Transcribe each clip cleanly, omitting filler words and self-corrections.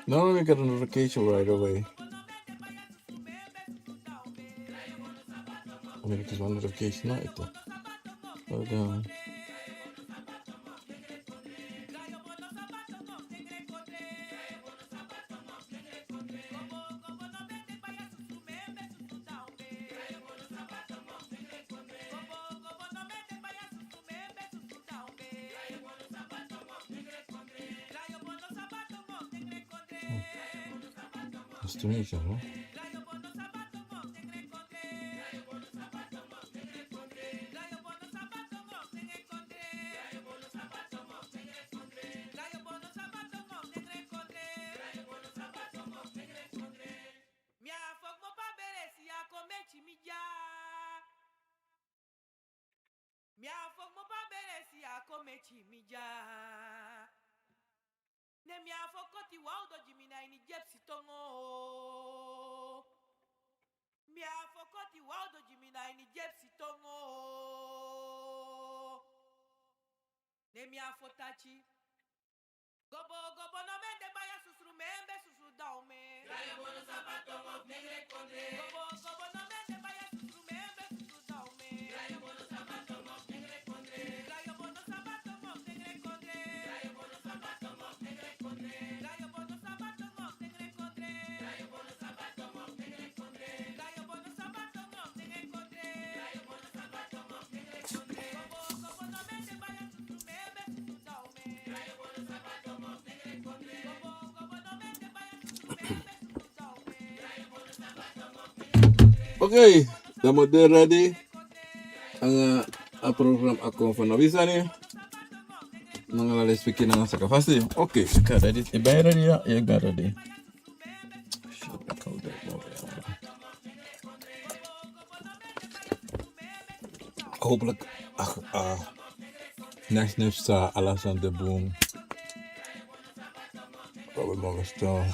No, we get a notification right away. I mean, it is one notification, not it. Hold on. That's Tunisia, no? Okay, dan de ready ang program Akomfo Na Wi Sani. Nanga les speaking nanga saka fasti. Okay, ka ready. Ben ready ya? Ik ben ready. Shit, ik hou dat wel. Hopelijk next sa alasan de boom. Wat we mogen staan.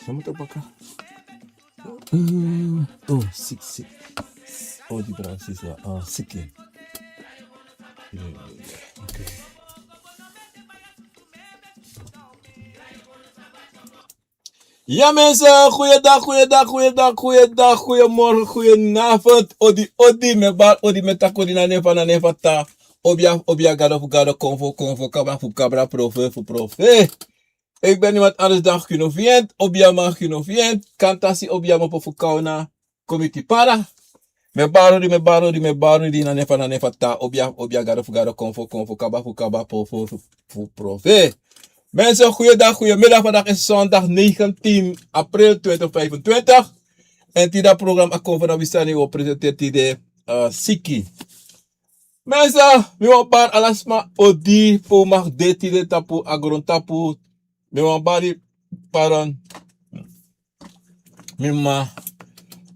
Saya moet pakken. Oh, sik. Odi Brada, Sisa. Siki. Okay. Ja mensen, goeiedag, goeiemorgen, goedenavond. Odi, me bar, odi me tako di na nefa ta. Obia gado, konfo, kabra, profe. Ik ben iemand anders dan genoviënt, obia man genoviënt, kantasi obia man po kauna komiti para. Me baro di na nefa ta, obia gado, konfo, kaba, profe. Mensen, goedemiddag. Vandaag is zondag 19 april 2025. En dit programma Akomfo Na Wi Sani we presenteren de Siki. Mensen, we gaan paar alasma odi po mag de tapu agron tapu. We gaan bari paran. Mima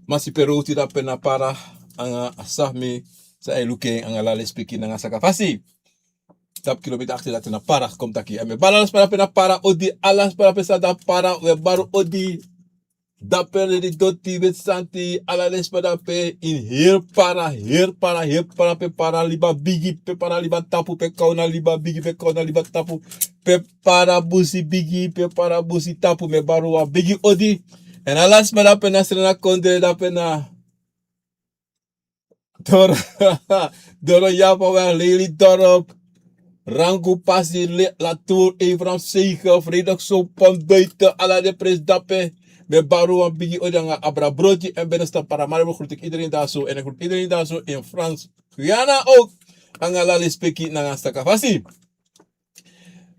masiperuti da pena para anga asahmi sa eluke anga lale speaking anga sakafasi. Tap kilometer achter dat na para komt aquí. En me balans para pena para odi alas para pesa da para we baru odi da pele di doti wet santi alales para pe in hier para pe para liba bigi pe para liba tapu pe kauna liba bigi pe kauna liba tapu pe para busi bigi pe para busi tapu me baru wa bigi odi en alas para pena srena konde da pena doro yapa wa leli dorop Rango passi la tour Evram Zegen, vrijdag zo pand buiten, ala de pres dappe. Met Baro en Biggie Odanga Abra Broodje en binnenstad Paramaribo groet ik iedereen daar zo. En ik groet iedereen daar zo in Frans, Guyana ook. Angalali speki nanga stakafasi.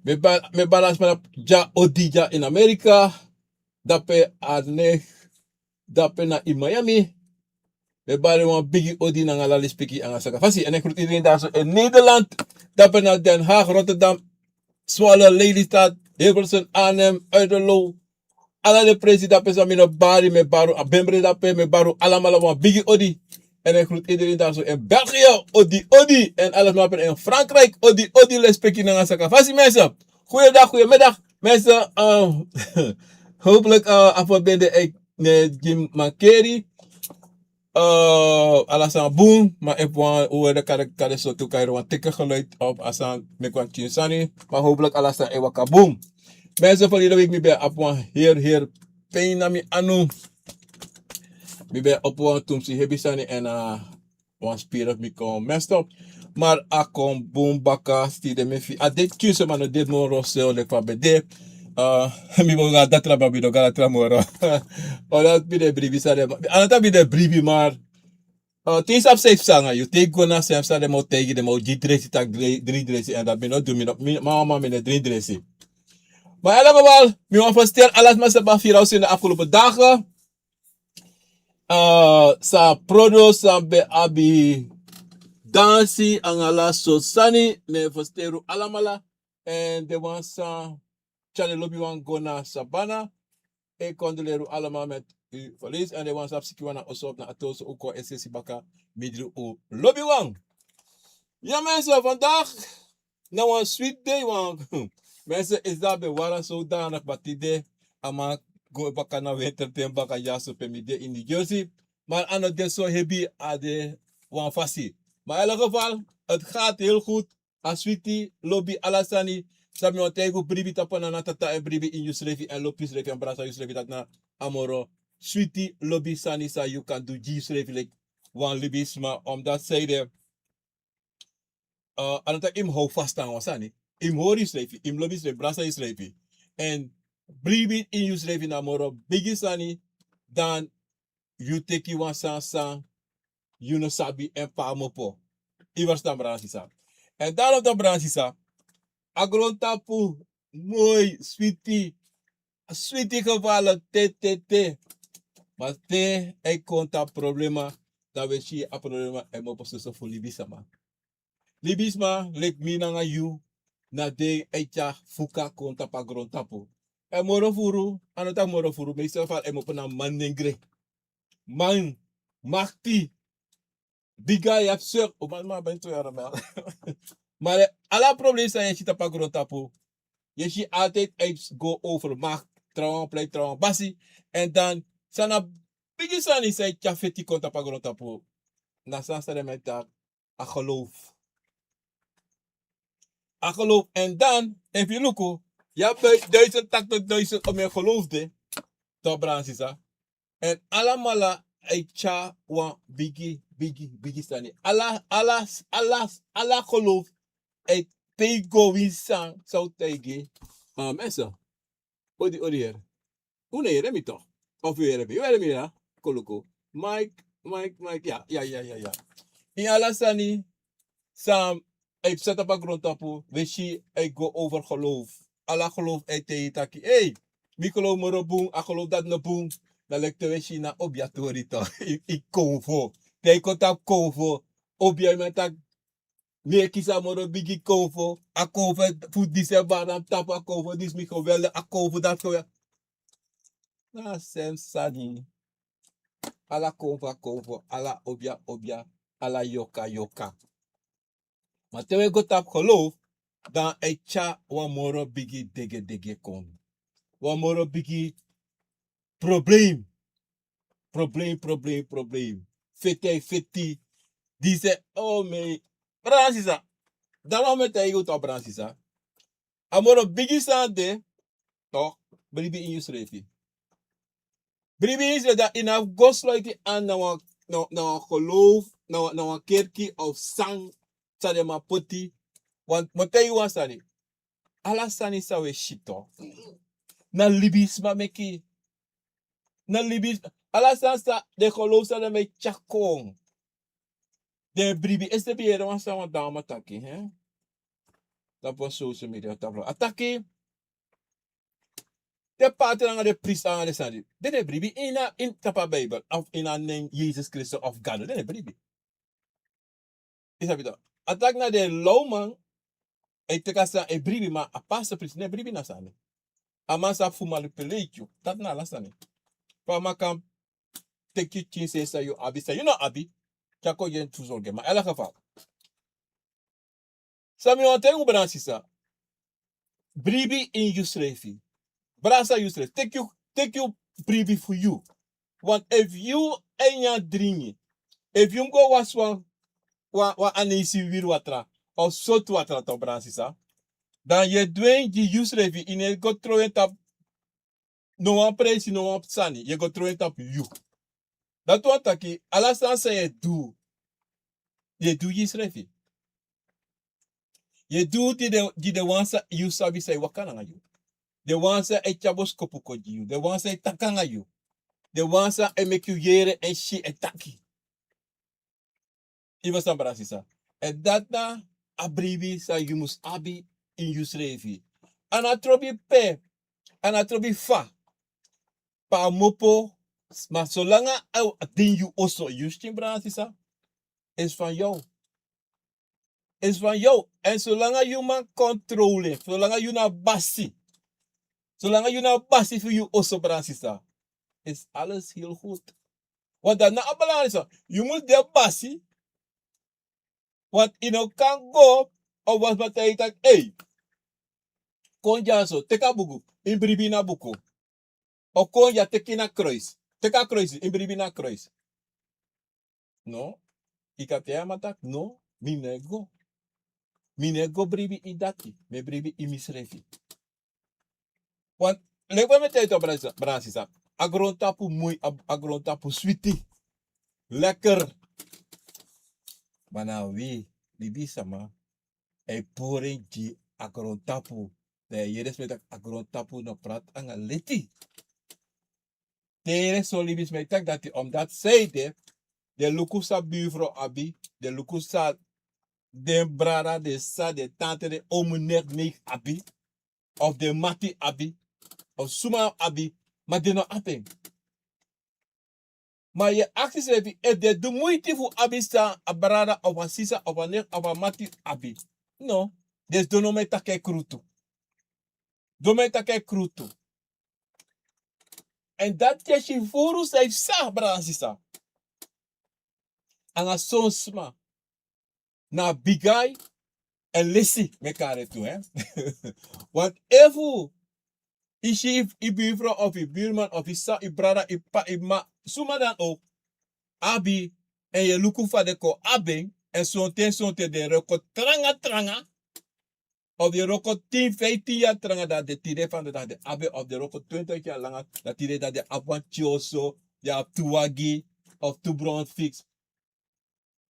Me balans met ja Odija in Amerika. Dappe Adnech, dappe na in Miami. We baren wan biggie odi nanga lali spiki anga saka fasi. En ik groet iedereen daar zo in Nederland. Dapper naar Den Haag, Rotterdam, Zwolle, Lelystad, Hilversum, Arnhem, Uiterlo. Alla de president is amino bari me baru abembre dape me baru allemaal wan biggie odi. En ik groet iedereen daar zo in België, Odi Odi. En alles maar in Frankrijk, Odi Odi les speki nanga saka fasi mensen. Goeiedag, goedemiddag mensen. Hopelijk afwabende ik ne Jim Makeri. Alasan boom, maar ik wou hoe de kade zo toe kan een tikke geluid op asan mekwan chinsani, maar hopelijk alasan ewaka boom. Mensen van jullie week mi ben op een heer pijn na mi anu. Mi ben op een tumsi hebisani en one spirit mi kon messed up. Maar akon boom baka sti de me fi. A dit kuse man dit mo rosel le kwa bede. Mi bo ga datra ba bi do ga datra moro. Ola bi de bribi sa de. Anata bi de bribi maar things up safe sanga you take go na safe sa de mo tegen de mo G3 tak 3 en dat ben no do mi mama me de 3. Maar in elk geval, mi wan verstel alles maar sa ba virus in de afgelopen dagen. Sa prodo sa be abi dansi angala so sani me versteru alamala en de wan sa channel lobby wan go na sabana e kondoleru allemaal met u verlies en de wan sa psiki wan also op na atoso uko esesi baka midru u lobby wan. Ja mensen, vandaag na wan sweet day wan. Mensen is dat bewaren zodanig wat idee ama go baka na winter ten baka jaso pemide in New Jersey. Maar aan het deso hebi ade wan fasi. Maar in elk geval, het gaat heel goed. Aswiti, lobby, alasani. Sabi mo tego bribi tapana na tata en bribi in Yusrefi en lopis refi en brasa Yusrefi dat na amoro. Sweetie, lobby, sani sa you can do Yusrefi like wan libisma. Omdat zij de anata im hou vast aan wasani. Im hori Yusrefi, im lobby Yusrefi, brasa Yusrefi. En bribi in Yusrefi na moro bigi sani dan you take wan san you no sabi en pa mopo. Iwars dan bransisa. En daarom dan bransisa. Agrontapu, mooi, sweetie gevallen, te. Maar te, ik konta problema, dat we zie a problema en mo posto voor libisma. Libisma, lek minanga you, na de echa fuka konta pa agrontapu. En morofuru, anota morofuru, meestal van en mo pena manengre. Man, makti, biga je hebt sur, maar ben 2 jaar maar. Maar alle problemen zijn je ziet op agrontapu. Je ziet altijd iets go over macht, trouwen, play trouwen, basi. En dan, sana bigisani zei tjafeti konta pagorontapu. Na san stade met dat, a geloof. A geloof. En dan, if you look, je hebt 1080 om je geloofde. Top bransisa. En allemaal, tja, wan bigi stani. Alla geloof. Tego winsan, zou tegen. Mensen. Odi hier. Hoe nee, rem je toch? Of u rem je ja? Koloko. Mike. Ja. In Alasani, Sam, ik zet op een grondtapu, weet je, ik go over geloof. Alla geloof, ik tegen taki. Hey, Mikolo Moroboom, a geloof dat no boom. Dan lijkt de weet je na obiatori toch. Ik kom voor. Tegen dat kom voor. Obia met dat. Nee, kisa moro bigi konvo. A konvo, voor die baran tap a konvo. Dis mi geweldig, a konvo dat geweldig. Na sem sadi. Ala konvo, ala obia, ala yoka. Maar terwijl ik het geloof, dan echa wan moro bigi dege kon. Wan moro bigi probleem. Feti. Die ze, oh me. Bransisa. Daarom met hij goed op Bransisa. Amoro bigi sande, toch? Bribi in Yusrefi. Bribi is dat in een gosluiting aan na geloof, na een kerkie of sang, sadema poti. Want motai was sani. Ala sani sawe shito. Na libisma meki. Ala sansa de geloof sa me chakong. De bribi is de bier was sa wat dama taki, hè? Dat was social media tablo. Ataki. de pater aan de priester aan de sandi. Dene bribi in tapa Bijbel of in een naam Jezus Christus of God. Dene bribi. Is dat het? Attack na de lowman. Ik te kasa e bribi maar a pastor priester ne bribi na sani. Amasa fumali peleju. Dat na la sani. Pa makam take you chance say you abi say you know abi. Chako yen tuzorge maar elk geval. Sami on tengu bran Sisa. Bribi in you schreef. Brasa you schreef. Take you bribi for you. Want if you enya dringi. If you go was wa anesi wir watra. Of sot watra to bran Sisa. Dan je dwang die you schreef in e go throw it up. No one praise no one sani. Je go throw it up you. Dat wat taki. Alasan say je do. Je do je schreef. Je do die de wansa you sabi say wakana nga you. De wansa e chabos kopuko you. De wansa e takanga you. De wansa e make you yere en shi e taki. Iba sambara Sisa. En dat na abribi sa you must abi in you schreef. Ana trobi pe. Ana trobi fa. Pa mopo. Maar zolang ding you also use bra Sisa. Is van jou. Is van jou. En zolang je man controle. Zolang je na basi. Zolang je na basi voor je also bra Sisa. Is alles heel goed. Want dat na belangrijk is. Je moet de basi. Want je kan go. Of wat betekent dat. Hey. Konja zo. Teka buku. In bribina buku. Of konja tekina kruis. Teka kruis. In bribina kruis. No. Ik had je matak. No. Minego. Minego bribi i dati. Me bribi i misrefi. Want. Lekwa me tijd op Bransisa. Agrontapu muy. Agrontapu sweetie. Lekker. Maar nou wie. Libi sama. E poren ji agrontapu. De jeres met agrontapu no prat anga leti. Tere so libis me tak dat omdat zeide. De lukusa buurvrouw abi. De lukusa. De brada, de sa, de tante, de omenek neek abi. Of de mati abi. Of suma abi. Maar de no apen. Maar je acties heeft de moeite voor abi sta. A brada, of a sisa, of a nek, of a mati abi. No. Dus dono me take krutu. Dono me take krutu. En dat je voor heeft sa, brada, sisa. En a sonsma. Na bigay. En lissie mekaar toe, hè. Want even is je buurvrouw of je buurman of je sa, je brada, je pa, je ma, suma dan ook, abi, en je luku van de ko abing, en sonte de roko tranga, of je roko 10, 15 jaar tranga, dat de tire van de abi, of de roko 20 jaar langer, dat tire dat de abantioso, ja, tuwagi, of tu brown fix.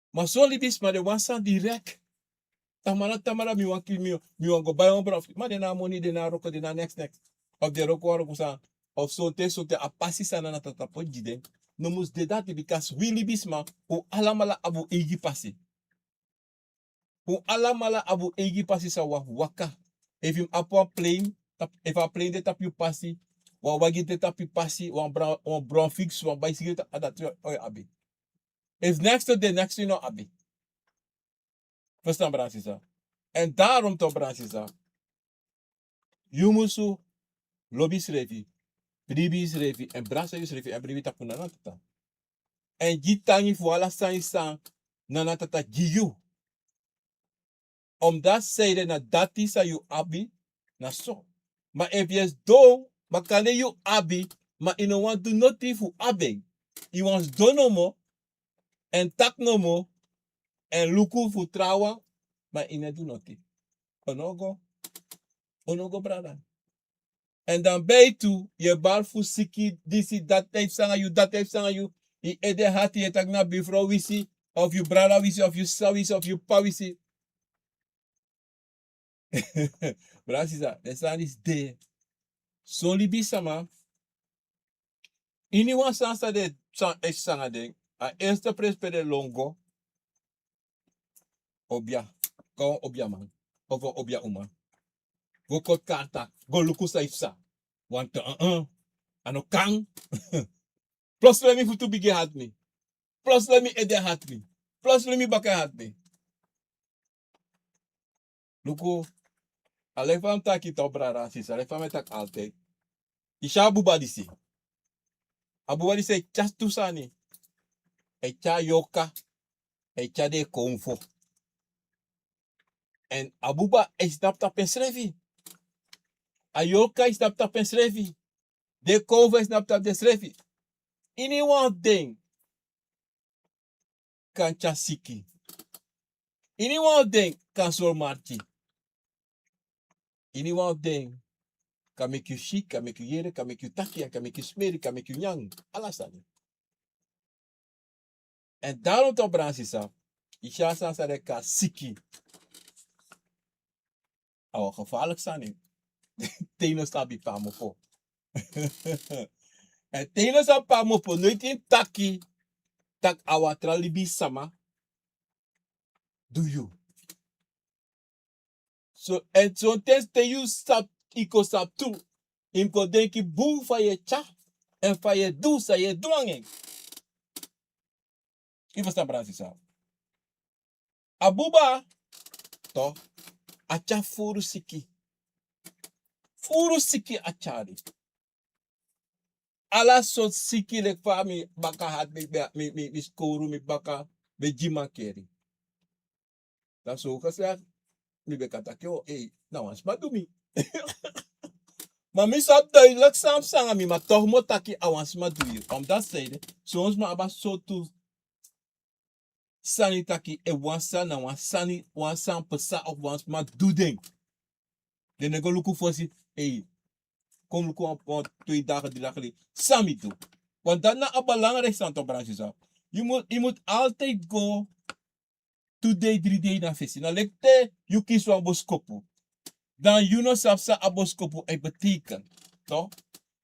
Maar zo libis, maar de wansan direct. Tamara mi wan go buy one bro. Ma de na money de na roko de na next. Of de roko sa of sote a passi sana na tata po jiden. No mus de dat because willy bisma o alamala abu egi passi. O alamala abu egi passi sa waka. If you upon plane, if a plane de tap you passi, wa wagi de tap you passi, one brown fix, one bicycle that oy abi. If next to the next you know abi. Verstaan Bransisa. En daarom toch Bransisa. Jumusu lobby schrevi. Bribi schrevi. En Bransa schrevi. En bribi tapu nanatata. En jitangi voor alla san nanatata giyu. Omdat zeiden na dati sa you abi. Na so. Maar if yes do. Maar kan you abi. Maar you no want to nothing for abi. You want do no more. En tak no more. En luku voor trawa. Maar ine do nothing. Onogo brada. En dan bij toe, je bal voor siki, disi, dat heeft zanga you. Je ede hati, je tak na bifro wisi, of je brada wisi, of je sa wisi, of je pa wisi. Brasisa, de san is de. Son libi sama. Ini wan sansa de sanga ding. A eerste prespede longo. Obia. Gewoon obia man. Of obia uma. Go kot karta. Go luku sa ifsa. Want ano kang. Plus let me futu bige hat me. Plus let me ede hat me. Plus let me baka hat me. Luko, alefam taki to brada Sisa, alefam tak altijd. Isha abuba disi. Abuba disi chas tusani. Echa yoka. Echa de Akomfo. En abuba is nap tap pensrevi. Ayoka is nap tap pensrevi. De Akomfo is nap tap desrevi. Ini one thing. Kan chasiki. Ini one thing. Kan sol marchi. Ini one thing. Kan make you chic, kan make you yere, kan make you taki, kan make you smeri, kan make you nyang. Alasani. En daarom toch Sisa. Isha san sa de ka siki. Awa gevaarlijk sani. Teno sabi pa mo po. En teno sa pa mo po. Nooit in taki. Tak awa tralibi sama. Do you? So, en zo'n test te you sap. Iko sap tu. Imko denki boe van je cha. En van je doe sa je dwanging. Je verstaan Sisa. Abuba. Toch. Acha furu siki. Furu siki achari. Ala so siki lek fa mi baka hat mi skoru mi baka be jima keri. Dan so gezegd, mi be katakyo, nou ans ma doe mi. Maar mi zou duidelijk samen zeggen, mi maar toch moet taki awans ma doe je. Omdat zeiden, soms ma aba so tu sani taki e wansa na wansani wansan pesa of wans ma doe ding. De nego luku fosi, kom luku op 2 dagen, 3 dagen geleden. Sami toe. Want dat na een belangrijk stand op branches af. Je moet altijd go 2 day, 3 day na visie. Nou lekte, je kies van boskopu. Dan you know sapsa aboskopu en betekent. Toch?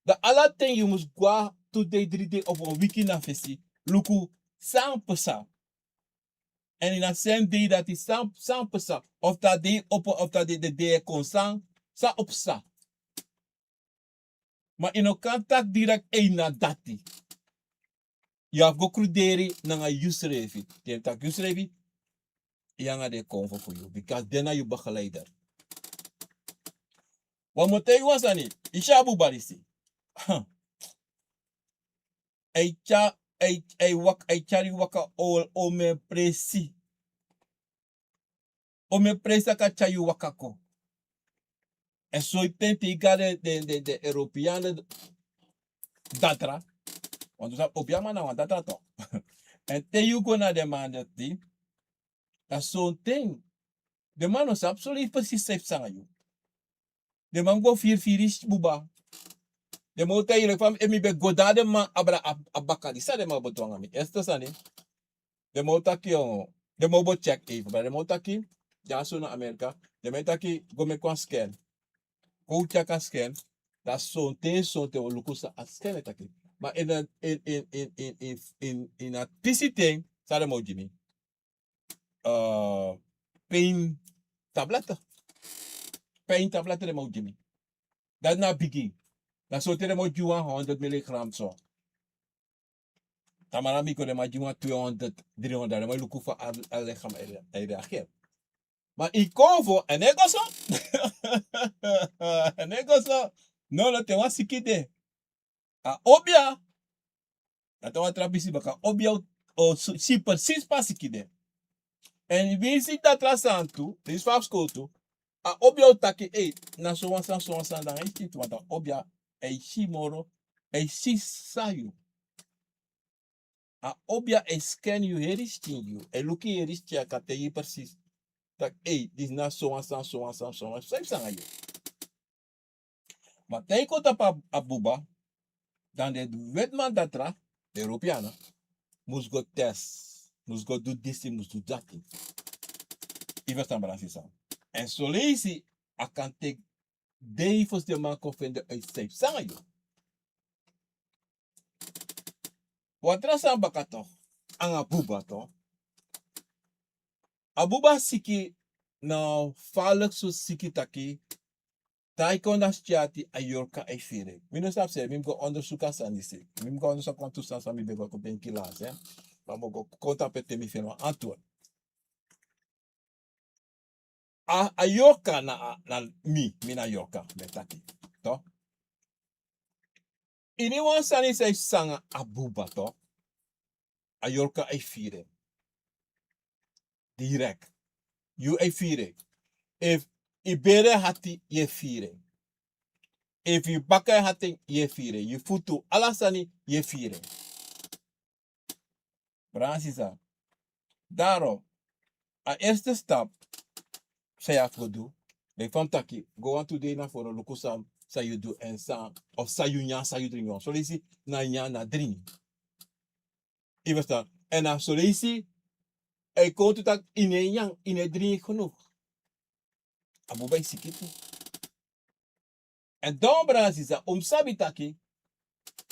De alle ting je moet go 2 day, 3 day of een weekend na visie. Luku sampesa. En in dat same day dat is sampesa. Of dat day op of dat day de day constant. Sa op sa. Maar in een contact direct na dati. Je hebt go kruderi nanga yusrevi. Je hebt tak yusrevi. Yanga de Akomfo voor you. Because then you begeleider. Wat moet je was ani? Isha abu barisi. Chari waka o me presi. O me presa ka chayu wakako. En zo tente iga de Europeanen datra. Want we zijn opiama na datra toch. En te you go na de man dat die. Dat is zo'n ding. De man is absoluut precies safe sangayu. De man go 4 is buba. De man te je kwam emi be godade man abra abakali. Sa de man botwanga mi. Esto sani. De man taki on. De man bo check even. Maar de man taki. Ja so na Amerika. De man taki go me kon scan. Go check a scan. Dat is zo'n ding zo'n te olukusa a scan taki. Maar in a PC thing. Sa de man jimi. Pain tabletten. Pain tabletten de mo Jimmy. Dat na biggie. Dat zo de mo 100 milligram zo. Tamara miko de ma 200, 300. De mo luku voor alle gam reageer. Maar ik kom voor en ik zo. En ik zo. No, dat was sikide. A obia. Dat was trapisi baka obia o si precies pas sikide. En wie ziet dat trasantu, dit is 5 school toe. A obia otake na so wansan dan is dit want obia shimoro sayu. A obia scan you heristin you. Luki heristia kateyi precies. Dat dit na so wansan. Sai sangayo. Maar teiko tapa abuba dan de wetman datra de Europeana moest go test. Moest go do this, moest do that. Even staan Sisa. En zo lees je, I can take devils de man kon vinden uit safe sangayo. Wat er aan baka toch? Ang abuba toch? Abuba siki nou valk so siki taki Taekwondo stiati a yorka e fire. Mi no sap se mi go onderzoeken sani se. Mi go onderzoeken tu san mi bego ko ben kilas, hè. Maar mo go kota pete mi feno antwoord. A yorka na mi na yorka betaki. To. Ini wan sani se sanga abuba to. A yorka e fire. Direct. You e fire. If ibere hati ye fire. If you baka hati ye fire. You futu alasani ye fire. Bransisa. Daarom, a eerste stap, zij have do. De van taki, go on today na for lukusam, sa you do en sa, of sa you nya, sa you drink. So lisi, na nya na drink. Je verstaan? En na so lisi, e komt het tak in een yang, in een drink genoeg. Abu bij sikitu. En dan Bransisa, sabi taki,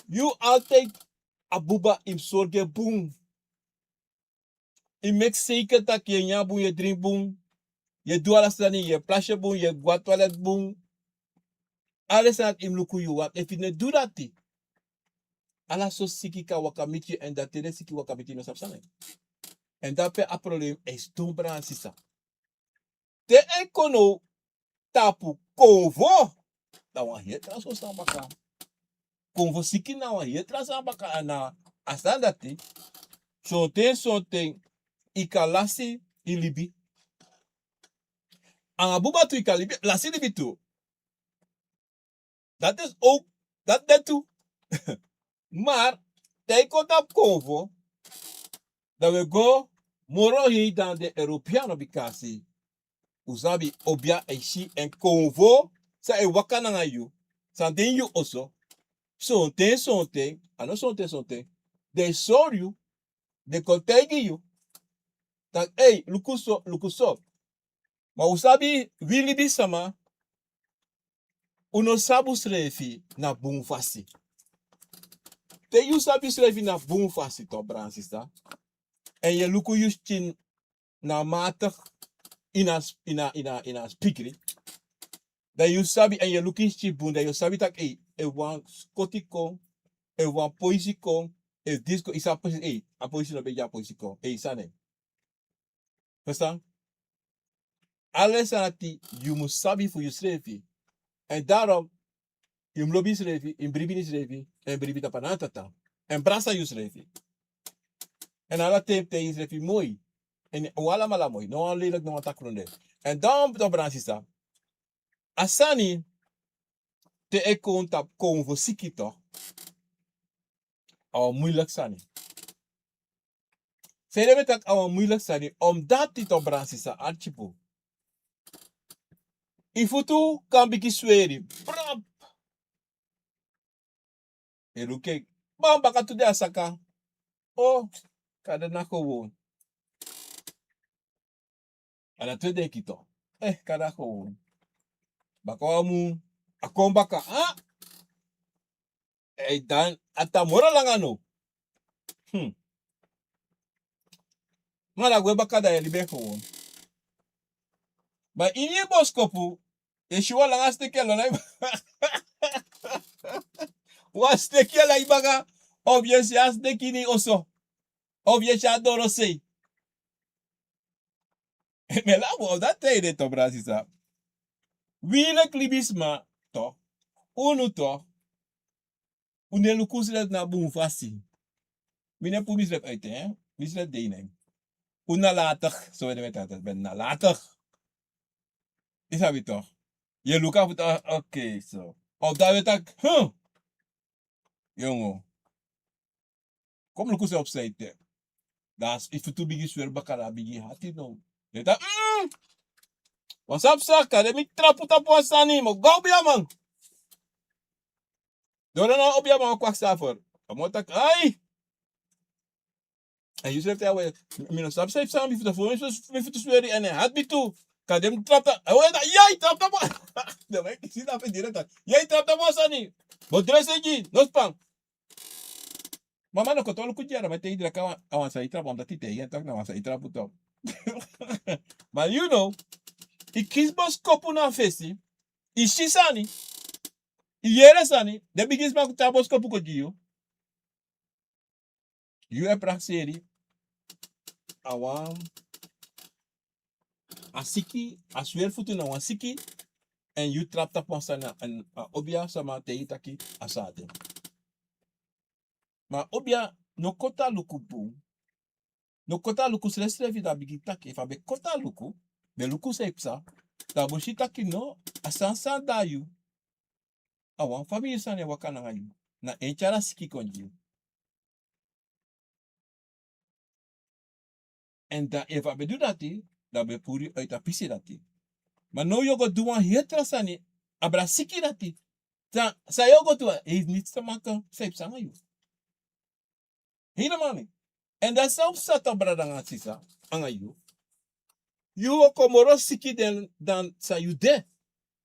you altijd abuba im sorge boom. Je make zeker dat je nya boom, je drink boom. Je doet alles dan je plasje boom, je gaat toilet boom. Alles aan im luku you wat. If you ne do that, ala so siki ka wakamiti en dat tere siki wakamiti no sapsane. En dat pe a probleem is dombra sisa. Te ekono tapu konvo. Da wan hier tras o sambaka. Konvo siki na wan hier tras sambaka ana asandati. Sonten ikalasi ilibi. Ang abuba tu ikalibi, lasi libi tu. Dat is ook, dat toe. Maar, take op konvo, dat we go moro hier dan de Europeanen bikasi. Usabi obia eishi en konvo, sa e wakana na you. Sa den you also. Sonten, ano sonten. They saw you, they contagi you. Dat, hey, lukuso. Maar usabi, wili bisama, uno sabu srefi na bungfasi. Te you sabi srefi na bungfasi to Bransista. En je luku justin na matig ina spikri. Dat you sabi en je luku justin bun, dat you sabi tak e wan skotiko, e wan poisiko, e disco isa poisi a poisi no beja poisiko. Sane. Verstaan? Alles anati you must sabi voor je srefi. En daarom je lobby srefi, in bribi srefi, en bribi tapanatata. En brasa you srefi. En alle te is srefi mooi. En wala mala mooi. No aan lelijk, no aan takronde. En dan op Bransisa. Asani te ekon tap kon voor sikito. Al moeilijk sani. Zij met dat al moeilijk sani. Omdat dit op Bransisa archipo. Ifutu kan biki sweri. Brap. Eruke. Bam baka tu de asaka. Oh. Kada na gewoon. En dat tweede kito. Kada gewoon. Baka mu. Akon baka. Dan atamora lang ano. Mala gwe baka da libe gewoon. Maar in je boskopu. Yeshua lang asteke lo na. Was teke la ibaga. Obviously as dekini oso. Obviously adoro sei. Me la wo dat tijde to Bransisa. Wile klibisma to. Unu to. Unelu kusret na boom fasi. Mine pu misret uit hè. Misret denen. Unalatig. Zo de met ben nalatig. Is dat toch? Je look af het oké zo. Of dat weet ik. Jongen. Kom look op site. Dat is if tu bigi swer bakara bigi hati no. Eta what's up saka? De mi trapu asani mo go bia man. Dora na obia man kwak safor. Amotak ai. En je zegt ja we mino sab safe sam if the phone if tu swer en hat bi tu. Kadem trapta. Jij trapta mo. De mek si na pe direct. Jij trapta mo asani. Mo dresse geen, no spang. Mama no kotolo kujara maar tegen de awan sa itra omdat die tegen tak na awan sa itra puto. Maar you know, ik kies bos kopu na fesi. Sisa ni. Yere sani. De bigis ma kutabos ko puko jiyo. You e praxeri. Awam. Asiki. Aswer futu na wasiki. En you trap tapon sana. En obia sama te itaki asade. Ma obia no kota luku bu. No kota luku sresre vida bigitaki. Fa be kota luku. Be luku sepsa. Da boshitaki no. Asansan da you. Awan family sane wakana nga you. Na enchara siki konji. En da eva be do dati. Da be puri uit a pisi dati. Maar no yogo duwan hetra sani. Abra siki dati. Sa yogo tuwa. Heeft niets te maken. Sepsa nga you. Helemaal niet. En dat zelfs zat op brada Sisa. Anga you. You komoro siki dan sa you de.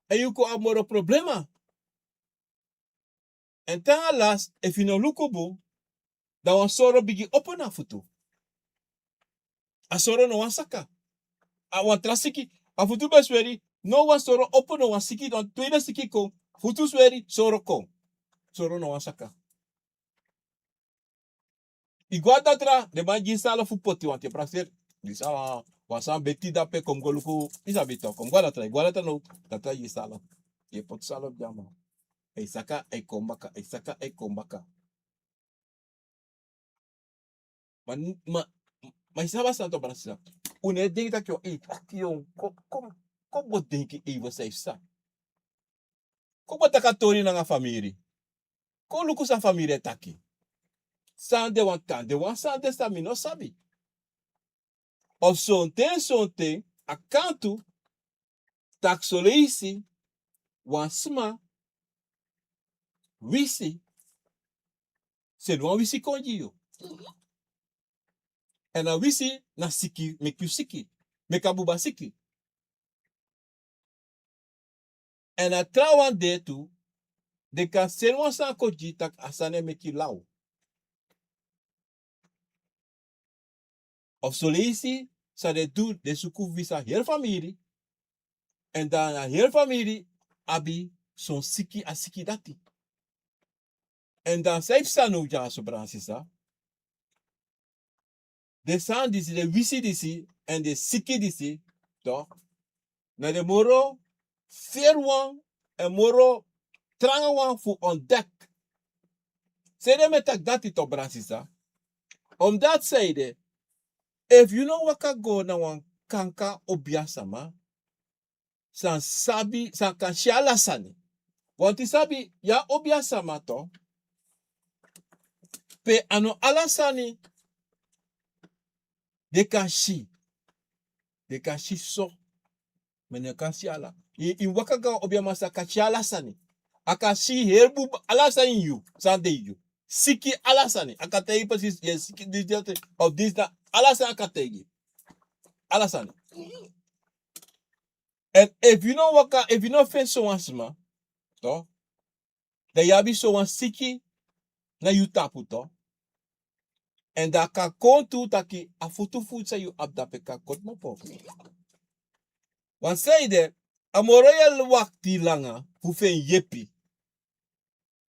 En you ko amoro problema. En tanga las, if you no lukubu, dan wan soro bigi open na futu. A soro no wan saka. A wan trasiki. A futu besweri, no wan soro open no wan siki, dan tweede siki ko. Futu sweri, soro ko. Soro no wan saka. Igual tra, de man gisala fu poti wan te praser. Gisa wasan beti da pe kom goluku. Isa bito, kom igual tra no. Tata gisala. Ye pot salo jama. E saka e kombaka, e saka e kombaka. Maar isaba santo barasa. Une denk dat yo tion kom bo denk e você sa. Kom bo takatori na nga família. Kom luku sa família taki. San de wan kan, de wan san de sa mi no sabi. Of sonte, a kantu, tak soleisi, wan sma, wisi, se wan wisi konji yo. En a wisi na siki, mek you siki. Mek abuba siki. En a trawan de tu, de ka sen wan san koji tak asane mek you lau. Of soleisi, sa de du de suku visa heel familie. En dan a heel familie, abi son siki a siki dati. En dan saif sanu ja so bransisa. De san disi, de wisi disi, en de siki disi, toch? Na de moro, fair en moro, tranga fu ontdek. Zede metak dati to bransisa. Omdat zeide, if you know waka go na wan kanka obiasama, san sabi, san kan shala sani. Want sabi, ya obiasama to, pe ano alasani, de kan shi so, mene kan shi ala. In waka go obiamasa kan shi alasani. Aka shi herbu alasani you, sande you. Siki alasani. Aka tegi precies, yes, siki this of this that alasani aka tegi. Alasani. And if you know waka, if you know fen so wansma, to, de yabi so wan siki na you tapu to. En da ka kontu taki a futu futsa you abdape ka kot mo po. Wan say de, a moroyal wakti langa, fu fen yepi.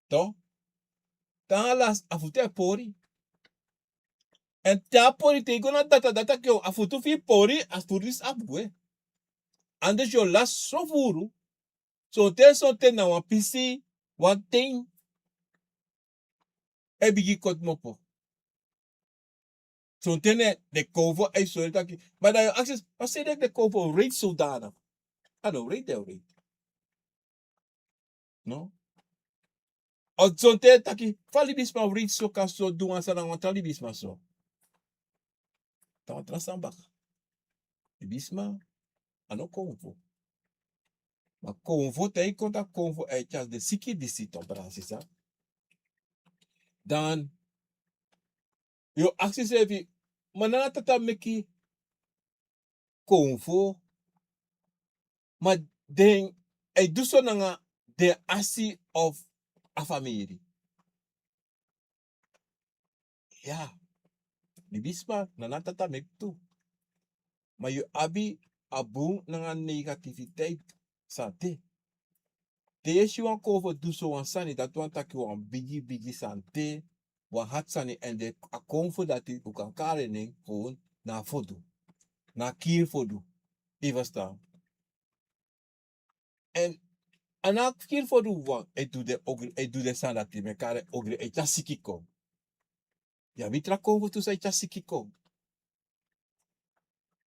To, ta alas a futu pori. En ta pori te gona data kyo a futu fi pori as furis abwe. Andes yo las so furu, so te na wan pisi, wan ting, e bigi kot mo po. So de kovo e so taki. Maar dan access, wat zei de kovo rate zodanig? I don't rate that rate. No? O so taki, fali bisma rate so kan so doen sa na wan tali bisma so. Ta trasambak. Bisma, ano kovo. Maar kovo te konta kovo e chas de siki disi to brasisa. Dan, yo access evi, manana tata meki kovo, maar den, e duso nanga de asi of a family. Ja, di bisma nana tata mek tu. Maar je abi abung nanga negativiteit sa te. Deze wan kovo do so wan sani dat wan taki wan bigi sante wan hat sani en de akomfo dat die u kan kare ning gewoon na fodu. Na kier fodu. Even staan. En ana kier fodu wan e do de san dat die mekare ogre e chasiki kom. Ja vitra konvo tu sa e chasiki kom.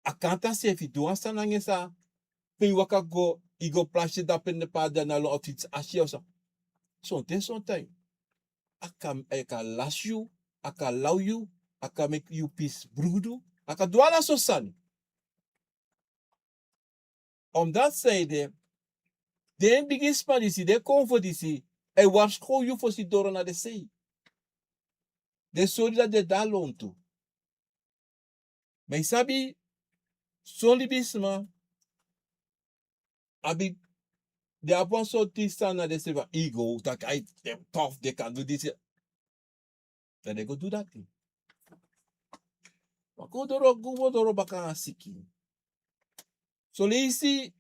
Akanta se fi do wan nangesa pe waka go igo plasje da pen de pada na lo of iets asje of so. Sometimes. Aka las you, aka lau you, aka make you peace brudu, aka dwala so sani. Omdat zij de biggest man is de konvo disi, e warscho you for si doro na de sei. De sori dat de dalon tu. Maar sabi, soli bisma, abi, de apon so tista na de seva ego, tak I them tough, they can do this. Then they go do that thing. Maar go doro baka siki. So leisi,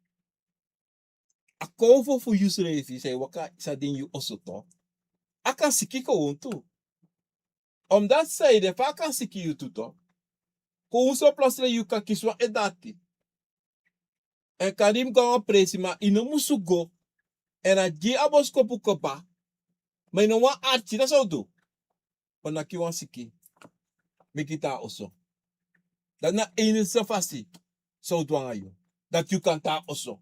a konvo for you srefi, say waka sa din you also talk. Aka siki ko untu. Omdat zij de vakan siki you tuto. Ko unso plasre you ka kiswa edati. En kadim ga presi ma ino musu go. En a ji abos kopu kopa. Ma ino wan archi da so do. Ona ki wan siki. Mekita also. Dat na ene safasi. So dwanga you. Dat you kan ta also.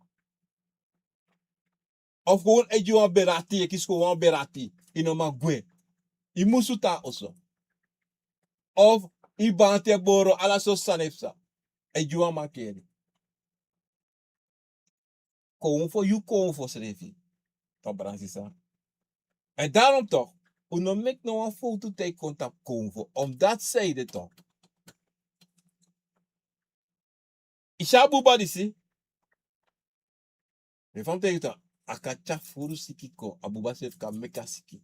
Of gewoon e ju wan berati. E kisko wan berati. Ino ma gwe. I musu ta also. Of i bante boro ala so sanefsa. E ju wan makeri. Konvo you konvo srefi. Van Bransisa. En daarom toch, uno mek no een foto te contact konvo. Omdat zij dit toch. Isha buba disi. Me van tegen toch. Akacha furu sikiko. Abuba sef ka meka siki.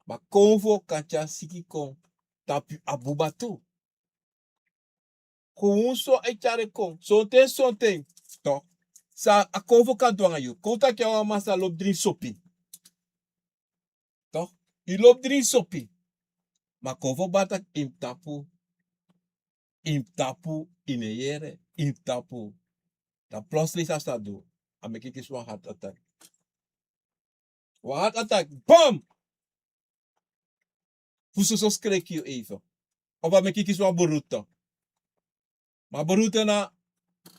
Maar konvo kacha sikiko. Tapi abuba tu. Gewoon so echare kon. Sonten. Toch. Sa a konvo kan dwanga you. Konta kya wa masa lop drin sopi. Toch? I lop drin sopi. Maar konvo batak im tapu ineyere. Im tapu. Dan plotseling staat do. En ik is een heart attack. Een heart attack. Bam! Fuso so schrik je even. Of dan ik is een beruta. Maar beruta na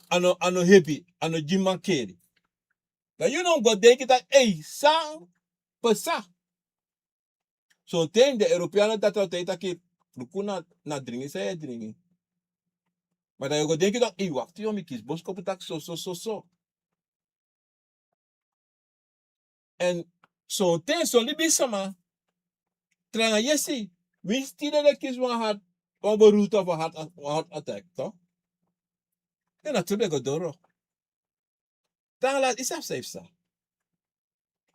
ano happy. Ano jimman keri. Dan you know go denk dat sa pesa. So ten de Europeanen dat altijd dat lukuna na drinken say drinken. Maar dan you go denk dat wacht je om ik is bos kopetak so. En so ten so libi sama. Tranga yesi. We still de kies one hard over route of a heart attack, toch? En natuurlijk go doro. Dan laat is safe sa.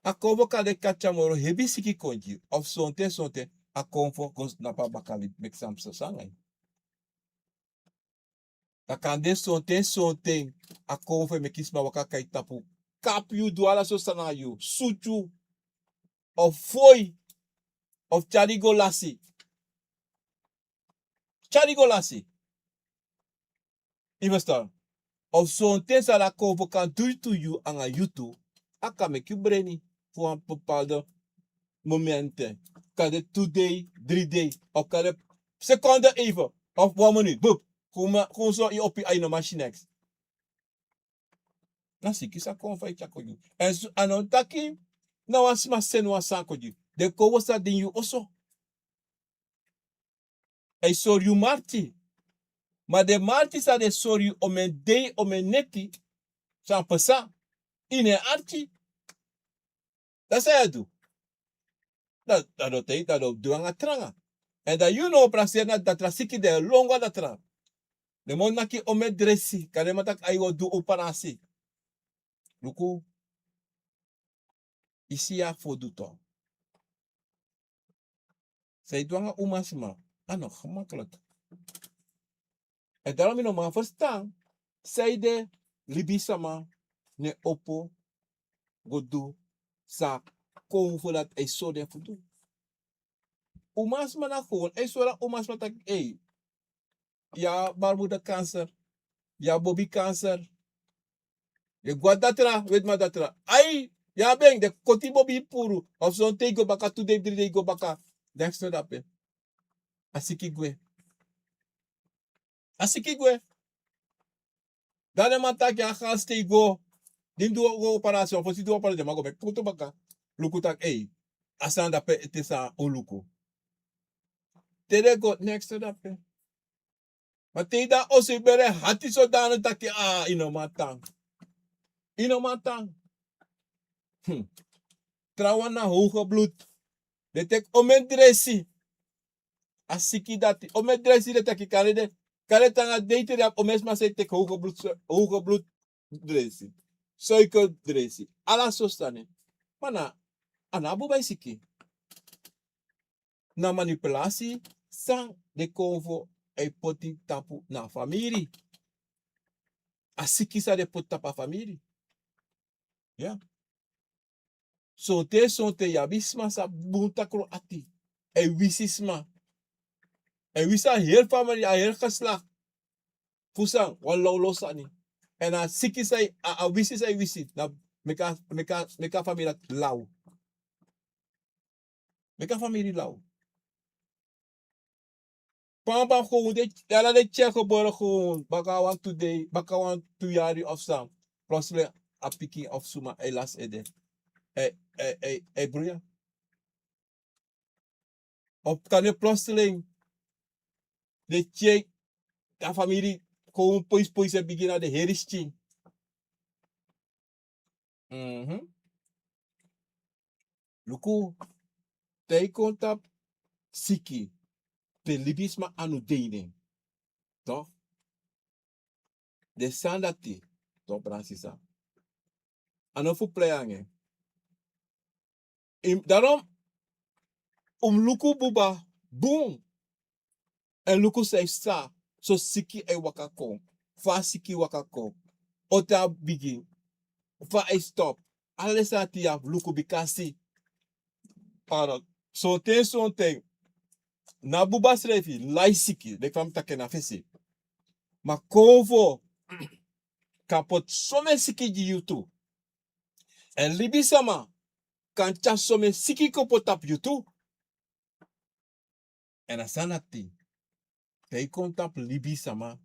A kovo ka de kachamoro hebi siki konji of sonte a konfo kos na pa bakali make some sangai. A kande sonte a konfo me kisma waka kai tapu. Kap you duala so sanayu. Suchu of foi of charigolasi. Investor. Of zo'n tens dat ik kan doen to you aan a YouTube, ik kan make you brainy voor een bepaalde momenten. Kan het 2 days, 3 days, of kan het seconde even, of 1 minuut. Boep, gewoon zo je op je eigen machine. Dan zie ik is gewoon van je koju. En zo aan een taki, nou als maar sen was aan koju. De kowo sa din you also. En zo you marti. Maar de marti sa de sorry om een day om een neti. San pesa. Ine arti. Dat zei je doe. Dat doe aan tranga. En dat you know prasena dat rasiki de longa dat tranga. De mon naki ome dressi. Kare matak ayo do operasi. Luku. Isi ya fodu to. Zij dwanga umasma. Ano, gemakkelijk. En daarom je nog maar verstaan. Zij de libisama ne opo godu Sa konvo dat hij zo de voet. Umas man na gewoon, hij zo dat umas man tak, ja, baarmoeder cancer, ja, bobby cancer. Je gwa datra, weet maar datra. Ai, ja beng, de koti bobby puru. Of zo'n tego baka, 2 days, 3 days go baka. Denk zo dat pe. Asiki gwe. Asiki gwe. Dan de man tak, ja, gaan stay go. Dim do go operation, for si do operation, maar go bek. Kuto baka. Luku tak, asan dat pe, het is aan oluku. Tere go, next to dat pe. Maar te da osi bere, hati so dan tak, ino matang. Ino matang. Trouwen na hoge bloed. De tek omendresi. Asiki dati. Omendresi de tek kare tanga date de omesma se tek hoge bloed dresi. Suiker dresi. Ala sostane. Mana anabu bij siki. Na manipulatie sang de konvo e poti tapu na familie. Asiki sa de pot tapa familie. Ja. Sonte yabisma sa buntakro ati. E wisisma. En wisa heel familie, heel geslacht. Fusang, wallo losani. En a siki say, a wisi say wisi. Na meka familie lau. Meka familie lau. Pamba gewoon, yala de check geboren gewoon. Baka want today, baka want 2 jaar of sam. Plotseling a picking of suma elas ede. Broeia. Op kan je plotseling de check, de familie, gewoon pois en beginnen de heristing. Luku, tei kontap siki. Pelibisma anu deine. Toch? De sandati. Toch, Bransisa. Anofu pleange. Daarom, luku buba, boom. En luku say sa. So siki e wakako. Fa siki wakako. Ota begin. Fa e stop. Alesa tia luku bikasi. Parot. So ten. Na buba srefi. Lai siki. Dek fam take na fesi. Ma konvo. Kapot some siki di yutu. En libi sama. Kancha some siki kopotap yutu. En asanati. Tei kontap libi sama.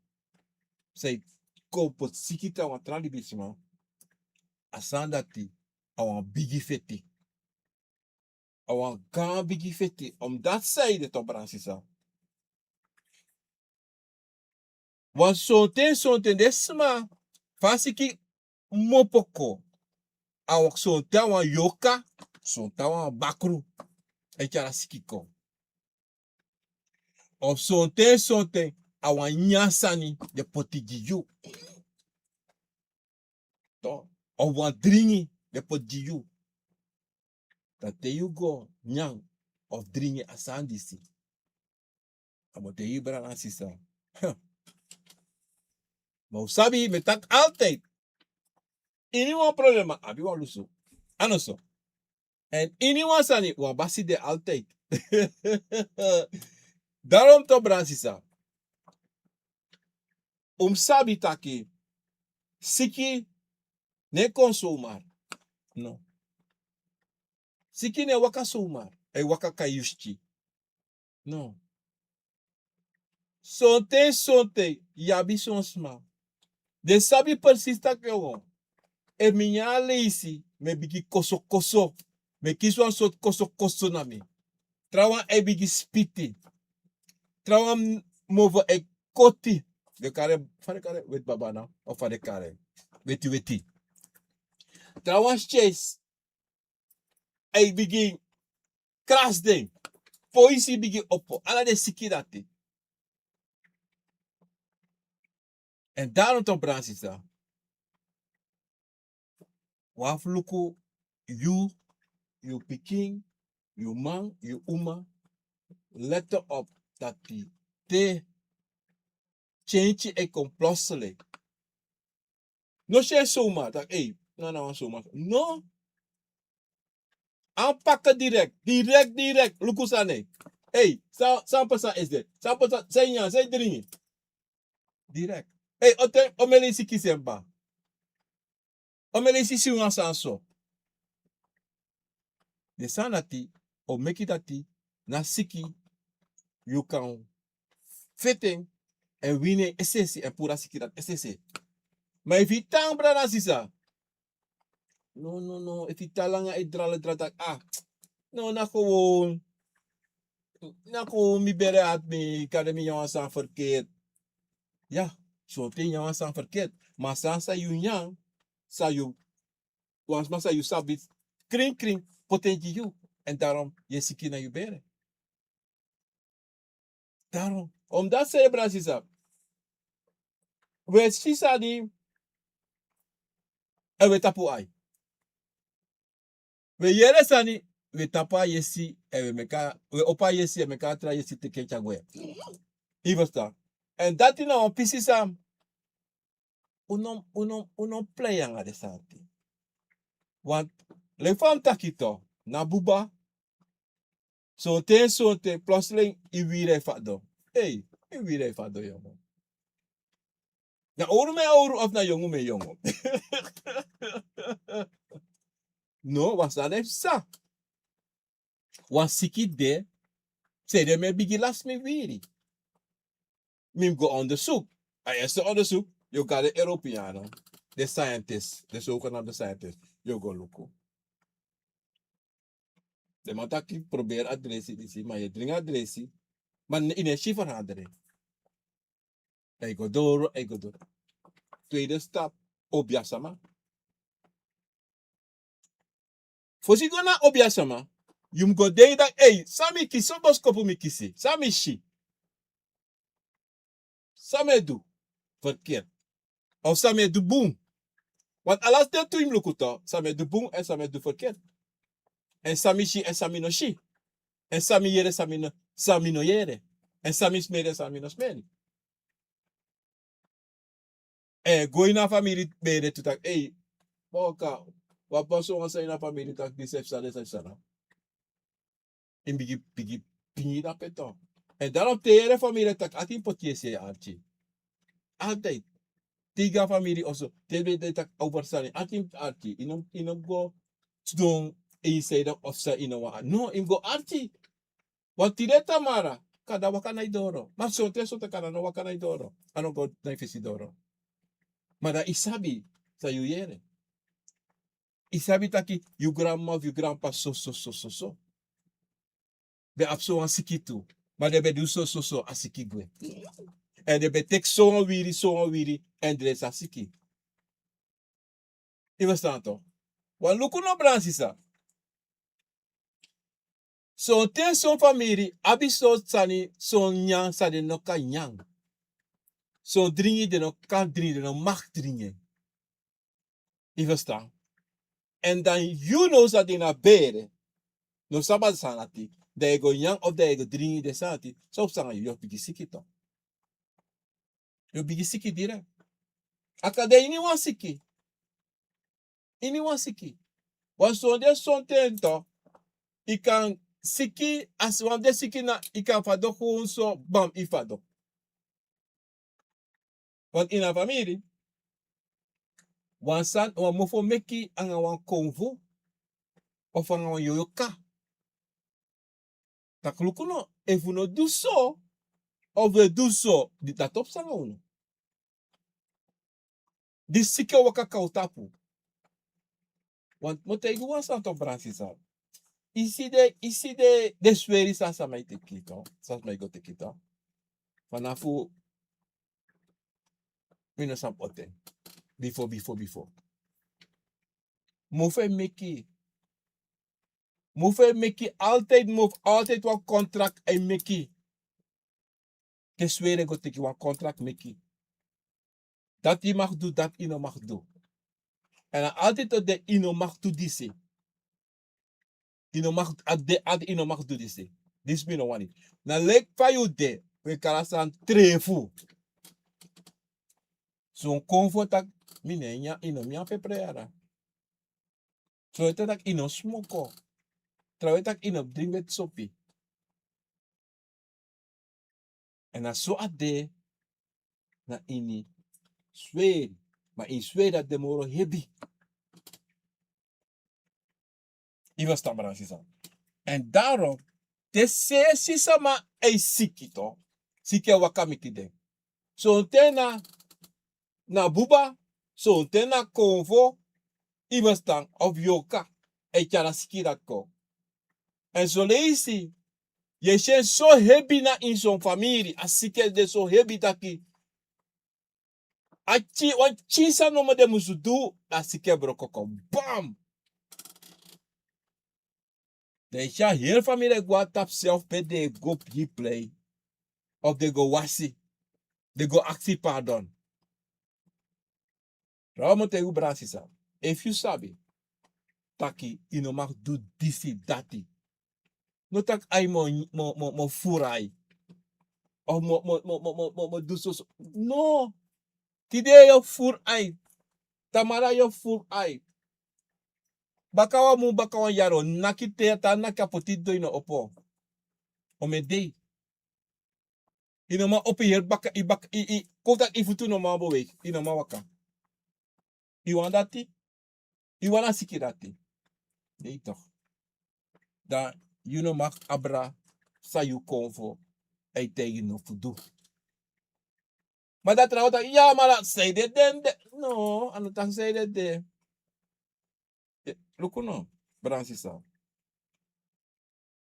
Sei kopot siki ta watra libi sama. Asandati. Awan bigi feti. Awan gaan bigi feti. Om dat zijde to Bransisa. Want sonten desma. Fasiki mopoko. Awak sonten wan yoka. Sonten wan bakru. Echara sikiko. Of sonten awan nyasani de potigiyu. To. Of wan dringi de potigiyu. Dat te you go nyang of dringi asandisi. Amo te you bra Sisa. Maar usabi metak altijd. Ini wan problema abi wan lusu. Anoso. En ini wan sani wan basi de altijd. Daarom to Bransisa. Sabi taki. Siki ne consumar. No. Siki ne waka sumar. E waka kayushchi. No. Sonte yabi sonsma. De sabi persista ke won. E minya leisi me bigi koso. Me kiswan sot koso na me. Trawan e bigi spiti. Trawan movo e koti. De kare, fare kare, wet babana. Of fare kare. Weti. Trawan chase. E bigi kras ding. Poisi bigi oppo. Ala de siki dati. En daarom toch Bransisa. Wafluku, you pikin, you man, you uma, let op dat die te change e complosele. No share zomaar, dat no zomaar. No, Aanpakken direct. Direct. Lukusane. Hey, 100% is dit. 100% zijn ja, zijn dringen. Direct. Hey, omelisi kisemba. Omelisi siunga sanso. De sanati, o mekitati, na siki, you can fitting en winnen essentie en pura siki dat essentie. Maar if je tang brada sisa. No. If je talanga drala no, na gewoon. Na gewoon mi bere at mi kademi jongen san verkeerd. Ja, zo ten jongen san verkeerd. Maar sa you nyang, sa you, wans ma sa you sabit, kring, potentie you. En daarom, je siki na you bere. Daarom, omdat ze bra sisa. We sisa di, en we tapu ai. We yere sani, we tapa yesi, en we opa yesi, en meka tra yesi te kenchagwe. Iversta. En dat ina on pisi sam, unom playanga de santi. Want, le fam takito, na buba, so te, plotseling, i wire fado. Hey, i wire fado, jongen. Na oru me oru of na jongen me jongen. No, was dat even sa. Was siki de, zei de me bigi last me wiri. Mim go onderzoek. En eerste onderzoek, je gaat de Europeanen, de scientists, de zogenaamde scientists, je go lukken. De man dat ik probeer adressie, maar je dringt adressie, maar in een schiffer hadden. Ik go door. Tweede stap, obiasama. Fosi go na obiasama, you go dey dat, hey, sami kisi, sobos kopu mi kisi, sami shi. Sami du, verkeerd. Of sami du boom. Want alas de tu im lukuto, sami du boom en sami du verkeerd. En sami shi en sami no shi. En sami yere sami no yere. En sami smere sami no smere. Gooi na familie bere tu tak, hey, boka, wat pas ons zijn na familie tak disef sana. In bigi pingi da peto. En daarom tere familie tak atin potiese archi. Altijd. Tiga familie also. Tebe tak oversani atin archi. Inom go stong e say dat of sa inawa. No, im go archi. Want tireta mara kada wakana idoro. Maar so te kana no wakana idoro. Ano go na doro. Maar dat isabi sa you yere. Isabi taki you grandma of you grandpa so. Be apso an sikitu. Maar de be do so asikigwe. En de be tek so wiri en dres asiki. Je verstaan toch? Want luku no bransisa. So ten son familie abiso sani son nyang sa de no ka nyang. So dringi de no kan dringi de no mag dringen. Je verstaan? En dan you know dat in a bere. No sabat sanati. De go nyang of de go dringi de sanati. So sanga you bigi siki to. You bigi siki direct. Akade ini wan siki. Want so de son ten to. I kan siki as wan de siki na I kan fado gewoon so bam I fado. Want in a familie wan mofo meki anga wan konvo of anga wan yoyoka. Tak lukuno if we no do so of we do so di tatop sanga uno. Di siki waka kautapu. Want mote igu wan santo bransisa. Isi de sweri sa mai te kito. Sa mai go te kito. Vanafu mino sampote. Before. Mofe meki altijd wat contract en meki. Ke swere go teki wat contract meki. Dat I mag doen, dat I no mag doen. En altijd dat de I no mag doen disi. I no mag doen disi. Dis me no wani. Na lek pa you de, we kalasan trefu. Zo'n comfort mine nya I no mia pe preara. So ete tak I no smoko. Terwijl ik in op drink met sopi. En dan zo ade na ini Zweden. Maar in Zweden dat de moro hebi. Iwa stabara sisa. En daarom, de se sisa ma ei siki to. Siki wakamiti de. So tena na buba, so tena konvo, iwa stang of yoka. E tjara siki dat ko. En zo leisi, je zijn zo hebi na in zo'n familie. Als siki de zo hebi taki. Achi, want chisa no de musu do, a siki brokoko. Bam! De ja heel familie gwa tap self pe de go play. Of de go wasi. De go actie pardon. Ramo te u brasisa. If you sabi, taki ino mag do disi dati. No tak ai mo furai. Of mo do so. No. Tide yo furai. Tamara yo furai. Bakawa mu bakawa yaro. Naki teata naki apotito ino opo. Omedei. Ino ma opi hier baka i kota ifutu no ma bowe. Ino ma waka. Iwan dati. Iwana siki dati. Nee toch. Dan you know mag abra sa you konvo ei tegen no fudu. Maar dat trouwens ja maar dat zei dit den no anu tak zei dit de. Luku no Bransisa.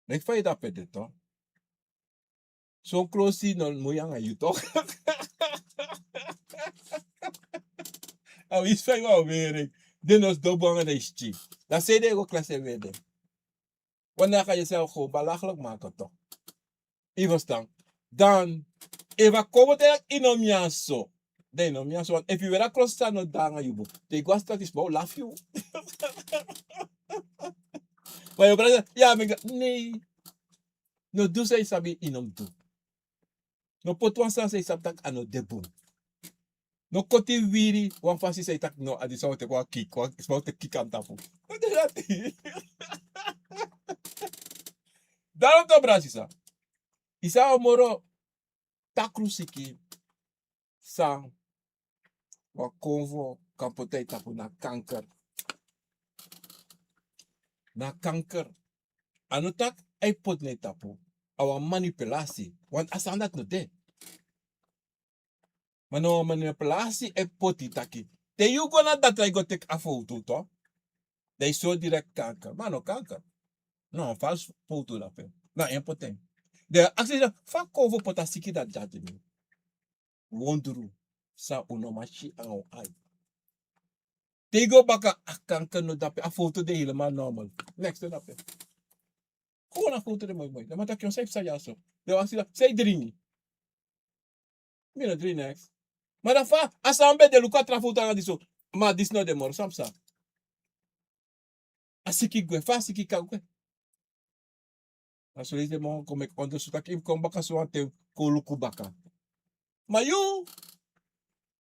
Nek fa ita pete to. So close no moyanga you toch. Au is fa wa weer. Denos dobanga de sti. Dat zei de go klasse weer de. Wanneer ga je jezelf gewoon belachelijk maken toch? Even staan. Dan, even komen te inomiaso. De inomiaso, want if you were across staan, no danga you book. De guasta is bouw, laugh you. Maar je brother, ja, nee. No do say sabi inom do. No potwan san say sabtak ano debu. No koti wiri, wan fasi say tak no adi sa te kwa kik, wan is te kik aan tapu. Wat is dat? Daarom to brasisa. Isa omoro takrusiki sang wa konvo kapotei tapu na kanker. Na kanker. Anutak ay pot ne tapu. Awa manipulasi. Want asan dat no de. Mano manipulasi ay poti taki. Te you gonna dat I go take a foto to. They so direct kanker. Mano kanker. No, vals foto dat pe. Na impotent. De actie fa konvo potasiki dat judgment. Wonduru sa unomachi ang ai. Tego baka kanker no dape a foto de helemaal normal. Next to dape. Gewoon een foto de mooi. Dan moet ik je zeggen sa yaso. De was dat say dringi. Mira drink next. Maar dan fa asambe de luka tra foto aan diso. Maar dis no de mor samsa. Asiki gwe fa asiki ka gwe. Aso de mo kom ik onderzoek dat ik kom baka so ante ko luku baka. Maar you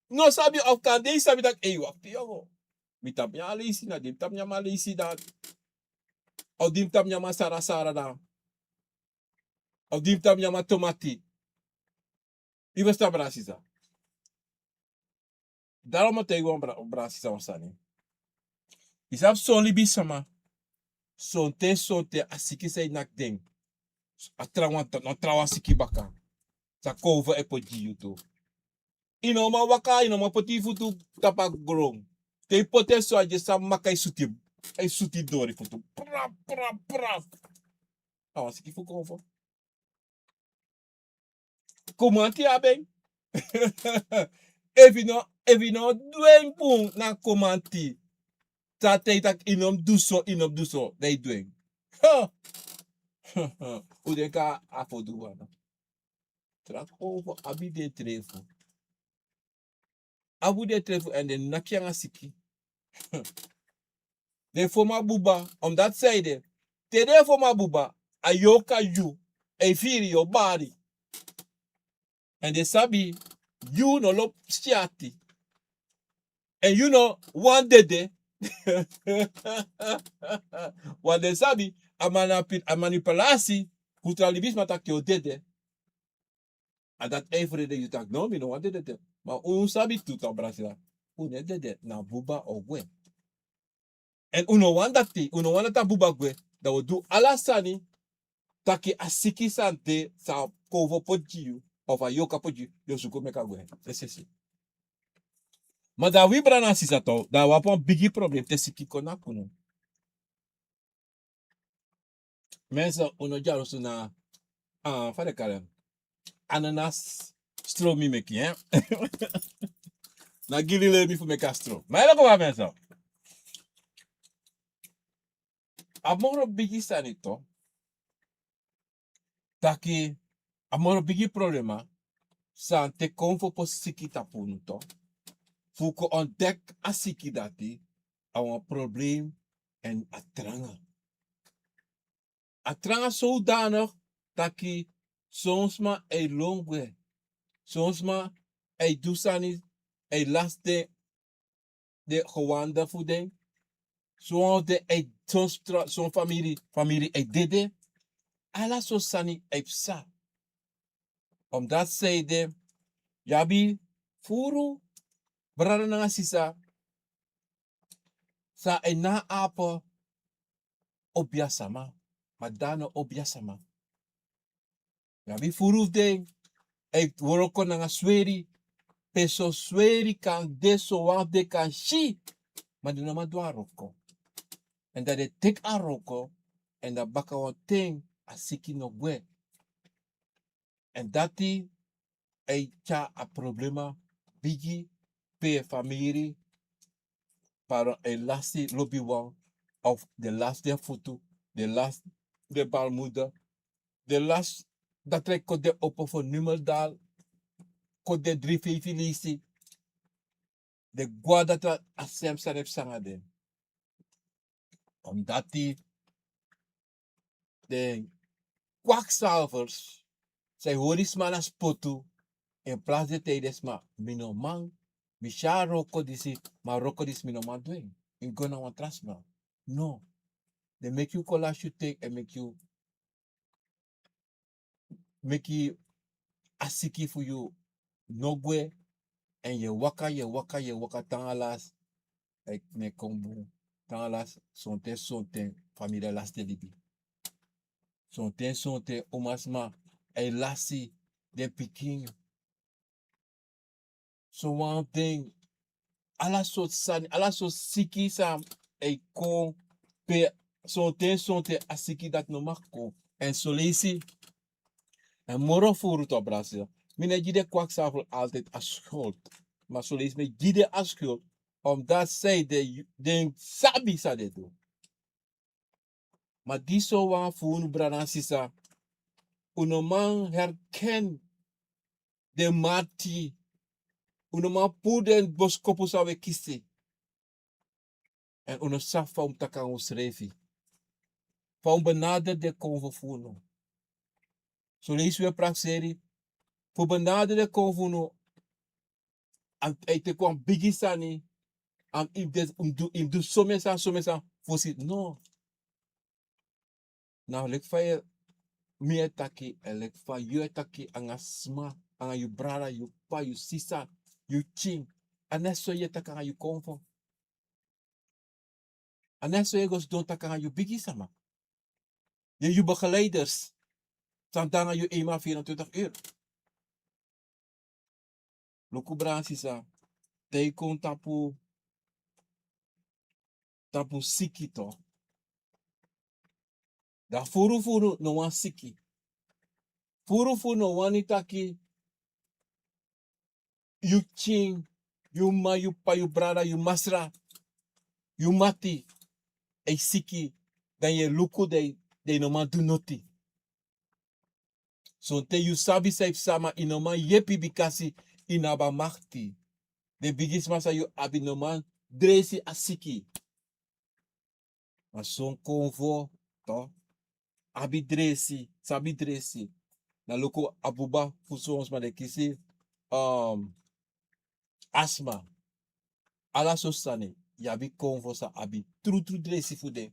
no sabi of kan de sabi dat wap yo. Mitap nya alisi na dim tap nya malisi dat. Of dim tap nya sara da. Of dim tap nya tomati. Iba sta brasisa. Daarom moet ik gewoon brasisa onsani. Isap son libi sama. Son te asiki say nak ding. Atrawan siki baka. Sa cover epo jiuto. Inoma waka inoma poti futu tapak grong. Te pote so aje sa makai suti. Ay suti dori futu. Pra. Awa siki fu cover. Komanti abeng. Evino dweng pung na komanti. Tate tak inom duso. They dweng. Udeka afoduana. Trak over abi de trefu. Abu de trefu en de nakianga siki. De foma buba, omdat zij de. Tede foma buba, ayoka you. E firi your body. En de sabi, you no lop stiati. En you know, one dede. Want de sabi, a manipulatie, hoe tralibis maar tak yo dede. En dat everyday you tak, no, mi no want dede. Maar sabi tuta Brazil. Une dede na buba ogwe. En uno wanda ta buba gwe, dat we do alasani, taki asiki sante sa kovo pojiu, of a yoka pojiu, yo suko meka gwe. Esesi. Maar da we brana Sisa to, da wapon bigi problem te siki kona kuno. Mensen uno jaro suna, fade kare, ananas stro mi meki, hè? Na gili le mi fu meka stro. Maar helemaal wat mensen. Amoro bigi sanito, taki, amoro bigi problema, san te konfo po siki tapunu to. Fuko ontdek a siki dati, a een probleem en atranga. Atranga zodanig taki soms maar e longwe. Soms maar e dusani e laste de gewanda voeding. Soms de e zo'n familie e dede. Ala so sani e psa. Omdat zij de yabi furu brada na Sisa sa e na apa obiasama. Madano obiasama. Yabi furu de e woroko na sweri. Peso sweri kan deso wa de kan shi. Madina madwa roko. En dat de tek a roko. En dat baka wa ting a siki no gwe. En dati e cha a problema bigi pe familie para e lasti lobby wan of de last de foto, de last de balmoeder, de last dat trek ko de opo voor numerdal, ko de 3 lisi, de guarda dat asem saref sangade. Omdat die de kwakzalvers, zij horis man as potu, in plaats de tijdens ma minoman, misha roko disi, ma roko dis minoman doing. In gona wan trasma. No. They make you collage you take and make you asiki for you nogwe and je waka tangalas like ne kombu tangalas sonte familia las de libi sonte omasma e lasi de pikin so one thing ala so siki sam e kon pe sonte asiki dat no makko en solisi. En moro voor het Brazil. Mine gide kwakzalver altijd als schuld. Maar zo lees me gide als schuld. Omdat zij de sabi sa de doen. Maar die zo waan voor een brana Sisa. Een man herken de mati. Een man poeden boskopu sa we kiste. En een safa om te kan schrijven. Van benader de konvo. Zo lees we praxeri. Voor benaderde konvono, en te kwam bigisani, en im do somesa, voorziet, no. Nou, lek van je, meer taki, en lek van je taki, aan a sma, aan je brada, je pa, je sisa, je ching, en net zo je taki aan je konvo. En net zo je gos doen taki aan je bigisama. Je begeleiders, dan aan je eenmaal 24 uur. Loku bran sisa, te kon tapu siki to. Da furu no wan siki. Furu no wan itaki. You ching, you ma, you pa, you brada, you masra, you mati. E siki. Dan je luku de no man do noti. So te you sabi safe sama inoman yepi bikasi inaba makti. De bigis masa you abi no man dresi asiki. Maar son konvo to. Abi dresi, sabi dresi. Na loko abuba fuso ons ma de kisi asma. Ala so sane. Yabi konvo sa abi tru dresi fude.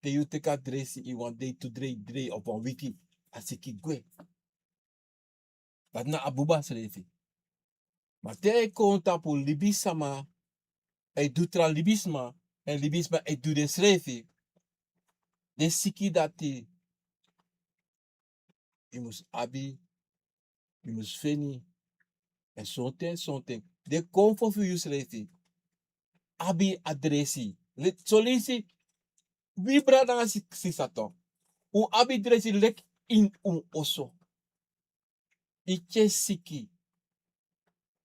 te you take a dresi in 1 day, 2 day, of 1 week. Asiki gwe. Dat na abuba srefi. Maar te konta po libisama. E doet tra libisma. En libisma e doet de srefi. De siki dati. Je moest abi. Je moest feni. En something. De komfo voor je srefi. Abi adresi. Solisi. Wie brada Sisa to. Un abi dresi lek in un oso. Iche siki.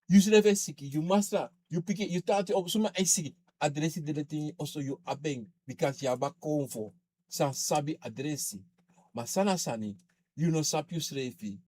You srefi siki. You master. You pick it. You tati op suma e siki. Adresi de leti oso you abeng. Because you have komfo. San sabi adresi. Maar sana sani. You no sap you srefi.